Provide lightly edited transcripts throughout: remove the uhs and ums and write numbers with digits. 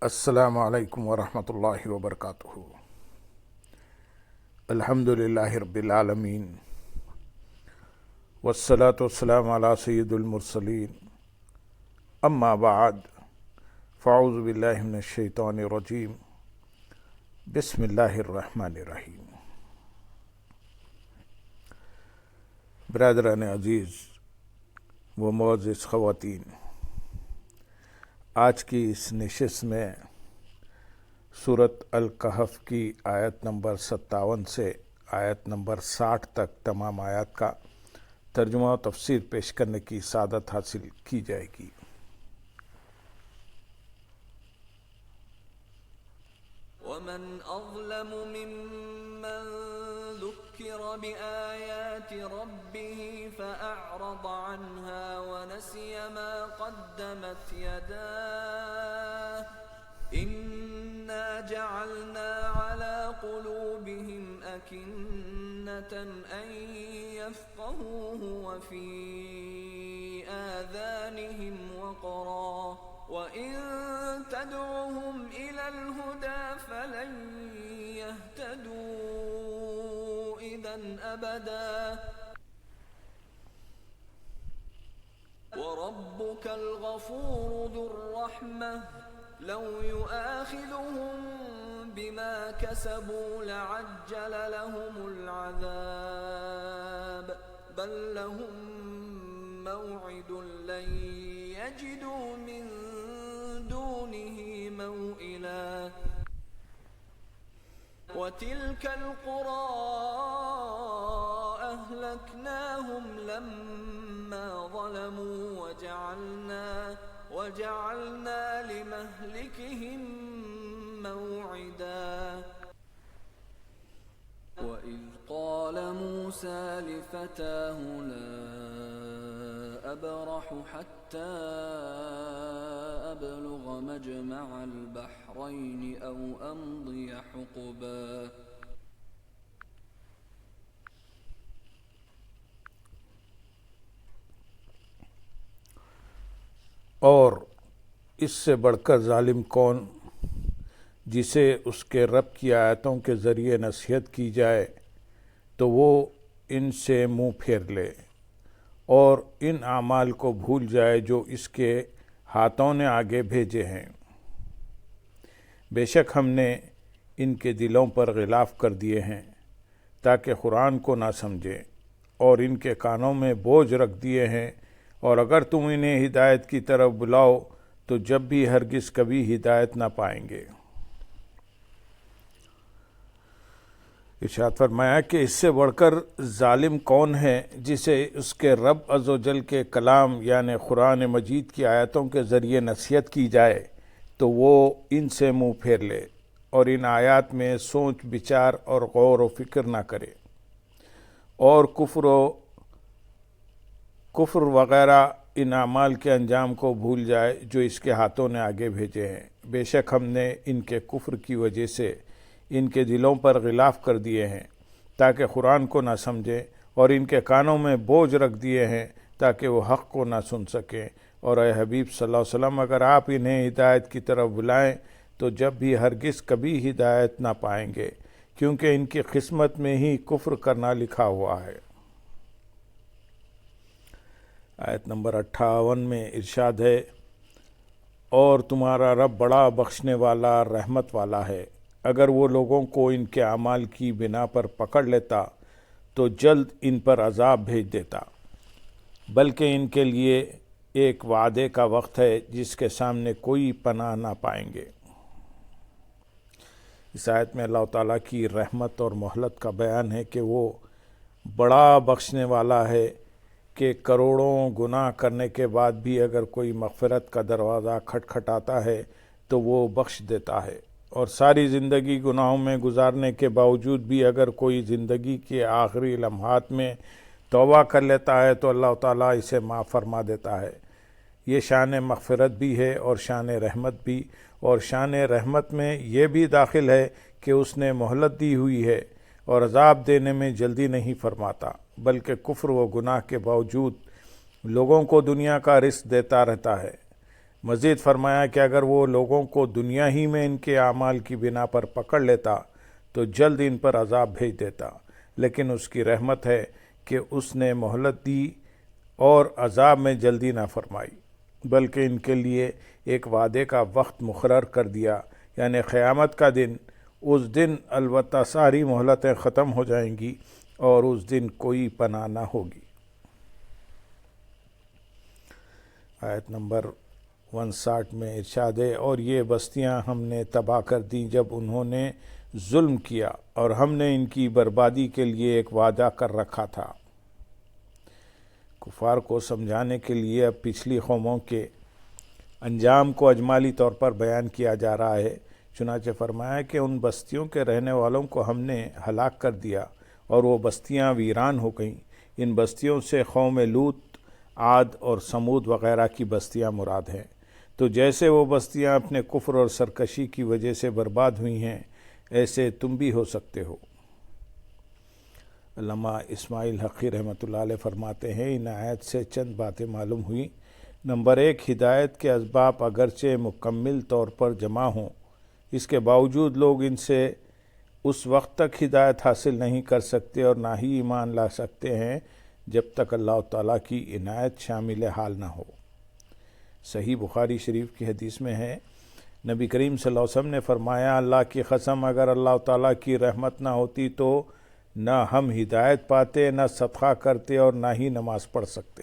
السلام علیکم ورحمۃ اللہ وبرکاتہ۔ الحمد للہ رب العالمین والصلاة والسلام علی سید المرسلین، اما بعد فاعوذ باللہ من الشیطان الرجیم، بسم اللہ الرحمن الرحیم۔ برادران عزیز و معزز خواتین، آج کی اس نشست میں سورۃ الکہف کی آیت نمبر 57 سے آیت نمبر 60 تک تمام آیات کا ترجمہ و تفسیر پیش کرنے کی سعادت حاصل کی جائے گی۔ ومن أظلم ممن ذكر بآيات ربه فأعرض عنها ونسي ما قدمت يداه إنا جعلنا على قلوبهم أكنة أن يفقهوه وفي آذانهم وقرا وَإِن تَدْعُهُمْ إِلَى الْهُدَى فَلَن يَهْتَدُوا إِذًا أَبَدًا وَرَبُّكَ الْغَفُورُ ذُو الرَّحْمَةِ لَوْ يُؤَاخِذُهُم بِمَا كَسَبُوا لَعَجَّلَ لَهُمُ الْعَذَابَ بَل لَّهُم مَّوْعِدٌ لَّن يَجِدُوا مِن دونه موئلا وتلك القرى أهلكناهم لما ظلموا وجعلنا لمهلكهم موعدا وإذ قال موسى لفتاه لا أبرح حتى أبلغ مجمع البحرين أو أمضي حقبا اور اس سے بڑھ کر ظالم کون جسے اس کے رب کی آیتوں کے ذریعے نصیحت کی جائے تو وہ ان سے منہ پھیر لے اور ان اعمال کو بھول جائے جو اس کے ہاتھوں نے آگے بھیجے ہیں۔ بے شک ہم نے ان کے دلوں پر غلاف کر دیے ہیں تاکہ قرآن کو نہ سمجھیں، اور ان کے کانوں میں بوجھ رکھ دیے ہیں، اور اگر تم انہیں ہدایت کی طرف بلاؤ تو جب بھی ہرگز کبھی ہدایت نہ پائیں گے۔ ارشاد فرمایا کہ اس سے بڑھ کر ظالم کون ہے جسے اس کے رب عز و جل کے کلام یعنی قرآن مجید کی آیتوں کے ذریعے نصیحت کی جائے تو وہ ان سے منہ پھیر لے اور ان آیات میں سوچ بچار اور غور و فکر نہ کرے اور کفر وغیرہ ان اعمال کے انجام کو بھول جائے جو اس کے ہاتھوں نے آگے بھیجے ہیں۔ بے شک ہم نے ان کے کفر کی وجہ سے ان کے دلوں پر غلاف کر دیے ہیں تاکہ قرآن کو نہ سمجھیں، اور ان کے کانوں میں بوجھ رکھ دیے ہیں تاکہ وہ حق کو نہ سن سکیں۔ اور اے حبیب صلی اللہ علیہ وسلم، اگر آپ انہیں ہدایت کی طرف بلائیں تو جب بھی ہرگز کبھی ہدایت نہ پائیں گے، کیونکہ ان کی قسمت میں ہی کفر کرنا لکھا ہوا ہے۔ آیت نمبر 58 میں ارشاد ہے، اور تمہارا رب بڑا بخشنے والا رحمت والا ہے۔ اگر وہ لوگوں کو ان کے اعمال کی بنا پر پکڑ لیتا تو جلد ان پر عذاب بھیج دیتا، بلکہ ان کے لیے ایک وعدے کا وقت ہے جس کے سامنے کوئی پناہ نہ پائیں گے۔ اس آیت میں اللہ تعالیٰ کی رحمت اور مہلت کا بیان ہے کہ وہ بڑا بخشنے والا ہے کہ کروڑوں گناہ کرنے کے بعد بھی اگر کوئی مغفرت کا دروازہ کھٹکھٹاتا ہے تو وہ بخش دیتا ہے، اور ساری زندگی گناہوں میں گزارنے کے باوجود بھی اگر کوئی زندگی کے آخری لمحات میں توبہ کر لیتا ہے تو اللہ تعالیٰ اسے معاف فرما دیتا ہے۔ یہ شان مغفرت بھی ہے اور شان رحمت بھی، اور شان رحمت میں یہ بھی داخل ہے کہ اس نے مہلت دی ہوئی ہے اور عذاب دینے میں جلدی نہیں فرماتا، بلکہ کفر و گناہ کے باوجود لوگوں کو دنیا کا رزق دیتا رہتا ہے۔ مزید فرمایا کہ اگر وہ لوگوں کو دنیا ہی میں ان کے اعمال کی بنا پر پکڑ لیتا تو جلد ان پر عذاب بھیج دیتا، لیکن اس کی رحمت ہے کہ اس نے مہلت دی اور عذاب میں جلدی نہ فرمائی، بلکہ ان کے لیے ایک وعدے کا وقت مقرر کر دیا، یعنی قیامت کا دن۔ اس دن البتہ ساری مہلتیں ختم ہو جائیں گی اور اس دن کوئی پناہ نہ ہوگی۔ آیت نمبر 59 میں ارشاد ہے، اور یہ بستیاں ہم نے تباہ کر دیں جب انہوں نے ظلم کیا، اور ہم نے ان کی بربادی کے لیے ایک وعدہ کر رکھا تھا۔ کفار کو سمجھانے کے لیے اب پچھلی قوموں کے انجام کو اجمالی طور پر بیان کیا جا رہا ہے۔ چنانچہ فرمایا کہ ان بستیوں کے رہنے والوں کو ہم نے ہلاک کر دیا اور وہ بستیاں ویران ہو گئیں۔ ان بستیوں سے قوم لوط، عاد اور سمود وغیرہ کی بستیاں مراد ہیں۔ تو جیسے وہ بستیاں اپنے کفر اور سرکشی کی وجہ سے برباد ہوئی ہیں، ایسے تم بھی ہو سکتے ہو۔ علامہ اسماعیل حقی رحمۃ اللہ علیہ فرماتے ہیں، ان آیت سے چند باتیں معلوم ہوئیں۔ نمبر 1، ہدایت کے اسباب اگرچہ مکمل طور پر جمع ہوں، اس کے باوجود لوگ ان سے اس وقت تک ہدایت حاصل نہیں کر سکتے اور نہ ہی ایمان لا سکتے ہیں جب تک اللہ تعالیٰ کی عنایت شامل حال نہ ہو۔ صحیح بخاری شریف کی حدیث میں ہے، نبی کریم صلی اللہ علیہ وسلم نے فرمایا، اللہ کی قسم اگر اللہ تعالیٰ کی رحمت نہ ہوتی تو نہ ہم ہدایت پاتے، نہ صدقہ کرتے اور نہ ہی نماز پڑھ سکتے۔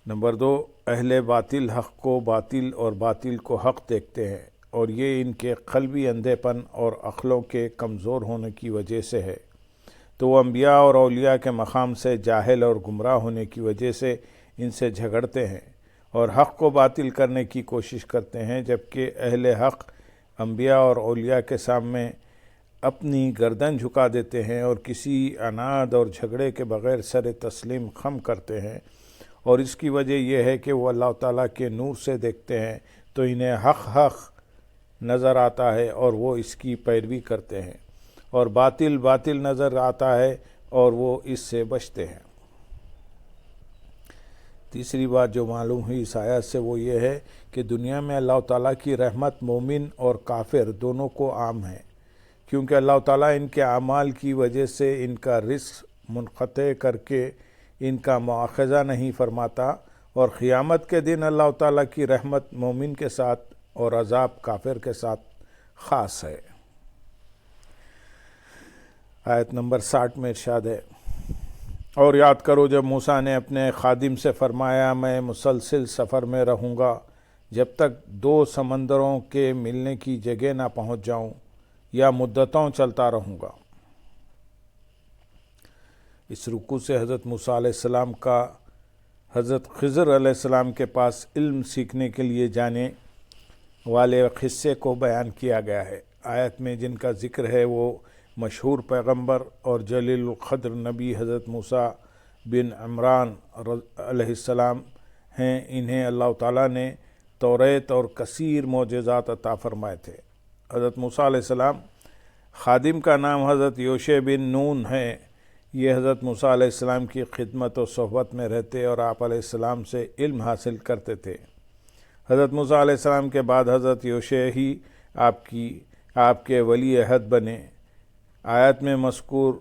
نمبر 2، اہل باطل حق کو باطل اور باطل کو حق دیکھتے ہیں، اور یہ ان کے قلبی اندھے پن اور عقلوں کے کمزور ہونے کی وجہ سے ہے۔ تو وہ انبیاء اور اولیاء کے مقام سے جاہل اور گمراہ ہونے کی وجہ سے ان سے جھگڑتے ہیں اور حق کو باطل کرنے کی کوشش کرتے ہیں، جبکہ اہل حق انبیاء اور اولیاء کے سامنے اپنی گردن جھکا دیتے ہیں اور کسی عناد اور جھگڑے کے بغیر سر تسلیم خم کرتے ہیں، اور اس کی وجہ یہ ہے کہ وہ اللہ تعالیٰ کے نور سے دیکھتے ہیں تو انہیں حق نظر آتا ہے اور وہ اس کی پیروی کرتے ہیں، اور باطل نظر آتا ہے اور وہ اس سے بچتے ہیں۔ تیسری بات جو معلوم ہوئی اس آیت سے وہ یہ ہے کہ دنیا میں اللہ تعالیٰ کی رحمت مومن اور کافر دونوں کو عام ہے، کیونکہ اللہ تعالیٰ ان کے اعمال کی وجہ سے ان کا رزق منقطع کر کے ان کا مواخذہ نہیں فرماتا، اور قیامت کے دن اللہ تعالیٰ کی رحمت مومن کے ساتھ اور عذاب کافر کے ساتھ خاص ہے۔ آیت نمبر 60 میں ارشاد ہے، اور یاد کرو جب موسیٰ نے اپنے خادم سے فرمایا، میں مسلسل سفر میں رہوں گا جب تک 2 سمندروں کے ملنے کی جگہ نہ پہنچ جاؤں، یا مدتوں چلتا رہوں گا۔ اس رکوع سے حضرت موسیٰ علیہ السلام کا حضرت خضر علیہ السلام کے پاس علم سیکھنے کے لیے جانے والے قصے کو بیان کیا گیا ہے۔ آیت میں جن کا ذکر ہے وہ مشہور پیغمبر اور جلیل القدر نبی حضرت موسیٰ بن عمران علیہ السلام ہیں۔ انہیں اللہ تعالیٰ نے توریت اور کثیر معجزات عطا فرمائے تھے۔ حضرت موسیٰ علیہ السلام خادم کا نام حضرت یوشع بن نون ہے۔ یہ حضرت موسیٰ علیہ السلام کی خدمت و صحبت میں رہتے اور آپ علیہ السلام سے علم حاصل کرتے تھے۔ حضرت موسیٰ علیہ السلام کے بعد حضرت یوشع ہی آپ کے ولی عہد بنے۔ آیت میں مذکور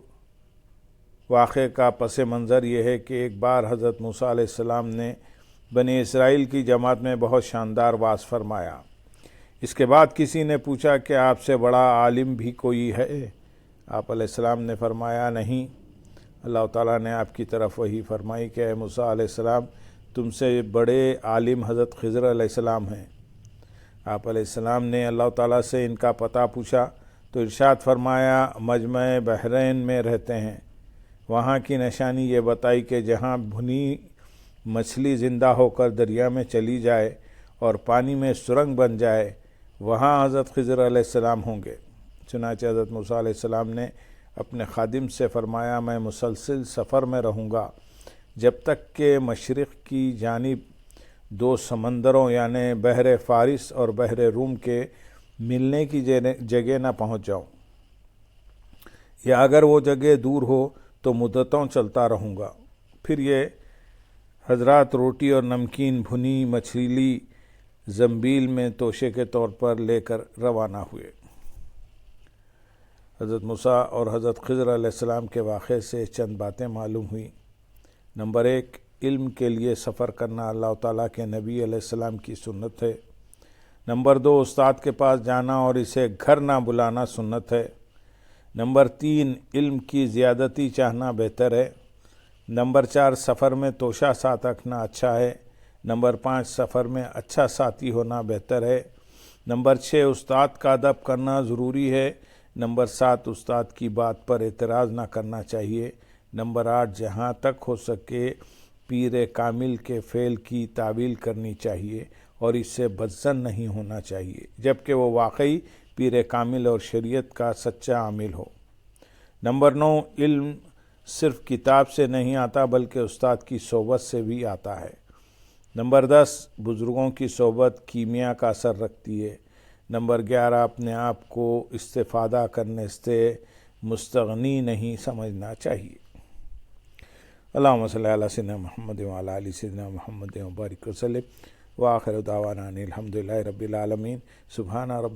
واقعے کا پس منظر یہ ہے کہ ایک بار حضرت موسیٰ علیہ السلام نے بنی اسرائیل کی جماعت میں بہت شاندار وعظ فرمایا۔ اس کے بعد کسی نے پوچھا کہ آپ سے بڑا عالم بھی کوئی ہے؟ آپ علیہ السلام نے فرمایا نہیں۔ اللہ تعالیٰ نے آپ کی طرف وحی فرمائی کہ اے موسیٰ علیہ السلام، تم سے بڑے عالم حضرت خضر علیہ السلام ہیں۔ آپ علیہ السلام نے اللہ تعالیٰ سے ان کا پتہ پوچھا تو ارشاد فرمایا، مجمع بحرین میں رہتے ہیں۔ وہاں کی نشانی یہ بتائی کہ جہاں بھنی مچھلی زندہ ہو کر دریا میں چلی جائے اور پانی میں سرنگ بن جائے، وہاں حضرت خضر علیہ السلام ہوں گے۔ چنانچہ حضرت موسیٰ علیہ السلام نے اپنے خادم سے فرمایا، میں مسلسل سفر میں رہوں گا جب تک کہ مشرق کی جانب 2 سمندروں یعنی بحر فارس اور بحر روم کے ملنے کی جگہ نہ پہنچ جاؤں، یا اگر وہ جگہ دور ہو تو مدتوں چلتا رہوں گا۔ پھر یہ حضرات روٹی اور نمکین بھنی مچھلی زنبیل میں توشے کے طور پر لے کر روانہ ہوئے۔ حضرت موسیٰ اور حضرت خضر علیہ السلام کے واقعے سے چند باتیں معلوم ہوئیں۔ نمبر 1، علم کے لیے سفر کرنا اللہ تعالیٰ کے نبی علیہ السلام کی سنت ہے۔ نمبر 2، استاد کے پاس جانا اور اسے گھر نہ بلانا سنت ہے۔ نمبر 3، علم کی زیادتی چاہنا بہتر ہے۔ نمبر 4، سفر میں توشہ ساتھ رکھنا اچھا ہے۔ نمبر 5، سفر میں اچھا ساتھی ہونا بہتر ہے۔ نمبر 6، استاد کا ادب کرنا ضروری ہے۔ نمبر 7، استاد کی بات پر اعتراض نہ کرنا چاہیے۔ نمبر 8، جہاں تک ہو سکے پیر کامل کے فعل کی تعویل کرنی چاہیے اور اس سے بدظن نہیں ہونا چاہیے، جبکہ وہ واقعی پیر کامل اور شریعت کا سچا عامل ہو۔ نمبر 9، علم صرف کتاب سے نہیں آتا بلکہ استاد کی صحبت سے بھی آتا ہے۔ نمبر 10، بزرگوں کی صحبت کیمیا کا اثر رکھتی ہے۔ نمبر 11، اپنے آپ کو استفادہ کرنے سے مستغنی نہیں سمجھنا چاہیے۔ اللہم صلی علی سیدنا محمد وعلی آل سیدنا محمد وبارک وسلم، وآخر دعوانا ان الحمد للہ رب العالمین۔ سبحان رب